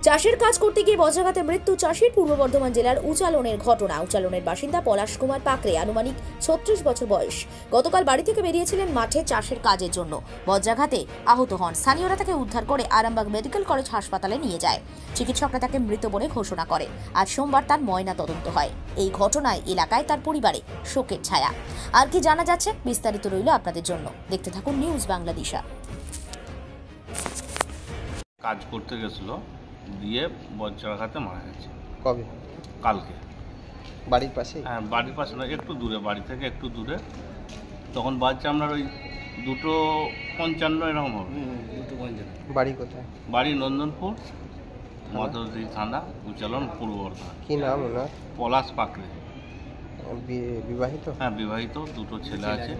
চাষের কাজ করতে গিয়ে বজ্রাঘাতে মৃত্যু চাষির। পূর্ব বর্ধমান জেলার উচালনের ঘটনা। উচালনের বাসিন্দা পলাশ কুমার পাকড়ে, আনুমানিক 36 বছর বয়স। গতকাল বাড়ি থেকে বেরিয়েছিলেন মাঠে চাষের কাজের জন্য। বজ্রাঘাতে আহত হন। স্থানীয়রা তাকে উদ্ধার করে আরামবাগ মেডিকেল কলেজ হাসপাতালে নিয়ে যায়। চিকিৎসকরা তাকে মৃত বলে ঘোষণা করে। আজ সোমবার তার ময়না তদন্ত হয়। এই ঘটনায় এলাকায় তার পরিবারে শোকের ছায়া। আর কি জানা যাচ্ছে বিস্তারিত রইল আপনাদের জন্য। দেখতে থাকুন নিউজ বাংলাদেশা। কাজ করতে গেছিল, দিয়ে বজ্রাঘাতে মারা গেছে। কবে? কালকে। বাড়ির পাশে? হ্যাঁ, বাড়ির পাশে না, একটু দূরে, বাড়ি থেকে একটু দূরে। তখন বাচ্চা আপনার ওই 2:55 এরকম হবে। বাড়ি কোথায়? বাড়ি নন্দনপুর, মধুদি থানা, উচালন, পূর্ব বর্ধমান। কি নাম ওনার? পলাশ পাকড়ে। বিবাহিত? হ্যাঁ, বিবাহিত। দুটো ছেলে আছে।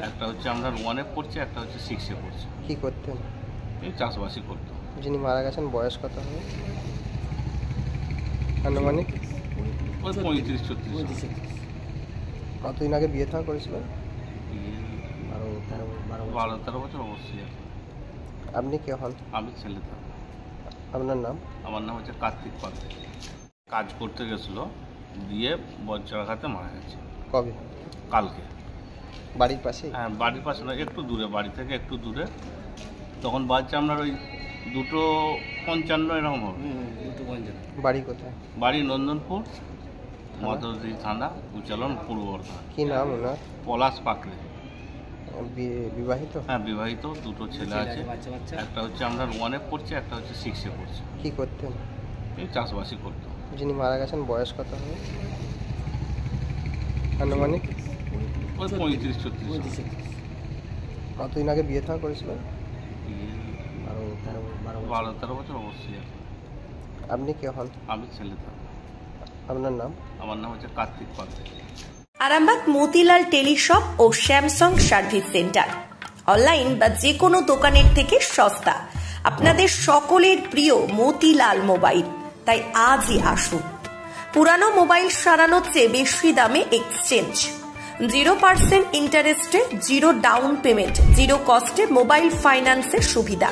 একটা হচ্ছে আমরা 1-এ পড়ছে, একটা হচ্ছে 6-এ পড়ছে। কি করতেন? এই চাষবাসই করতো। যিনি মারা গেছেন বয়স কত হবে আনুমানিক? ওই 35-36। কতদিন আগে বিয়ে থাকা করেছিলেন? 12-13 বছর অবশ্যই। আপনি কে হন? আমি ছেলে তো। আপনার নাম? আমার নাম হচ্ছে কার্তিক পাকড়ে। কাজ করতে গেছিল, দিয়ে বজ্রাঘাতে মারা গেছে। কবে? কালকে। বাড়ির পাশে? হ্যাঁ, বাড়ির পাশে না, একটু দূরে, বাড়ি থেকে একটু দূরে। তখন বাচ্চা আপনার ওই 2:55 এরকম হবে। বাড়ি কোথায়? বাড়ি নন্দনপুর, মধুদি থানা, উচালন, পূর্ব বর্ধমান। কি নাম ওনার? পলাশ পাকড়ে। বিবাহিত? হ্যাঁ, বিবাহিত। দুটো ছেলে আছে। একটা হচ্ছে আমরা 1-এ পড়ছে, একটা হচ্ছে 6-এ পড়ছে। কি করতেন? এই চাষবাসই করতো। যিনি মারা গেছেন বয়স কত হবে আনুমানিক? ওই 35-36। কতদিন আগে বিয়ে থাকা করেছিলেন? 12-13 বছর অবশ্যই। আপনি কে হন? আমি ছেলে তো। আপনার নাম? আমার নাম হচ্ছে কার্তিক পাকড়ে। আরামবাগ মতিলাল টেলিশপ ও স্যামসাং সার্ভিস সেন্টার। অনলাইন বা যে কোনো দোকানের থেকে সস্তা। আপনাদের সকলের প্রিয় মতিলাল মোবাইল। তাই আজই আসুন। পুরানো মোবাইল সারানোর চেয়ে বেশি দামে এক্সচেঞ্জ। 0% ইন্টারেস্টে, 0 ডাউন পেমেন্ট, 0 কস্টে মোবাইল ফাইন্যান্সের সুবিধা।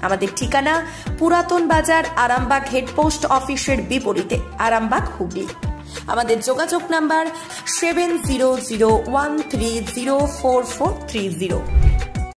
আমাদের ঠিকানা পুরাতন বাজার, আরামবাগ হেডপোস্ট অফিসের বিপরীতে, আরামবাগ, হুগলি। আমাদের যোগাযোগ নাম্বার 7001304430।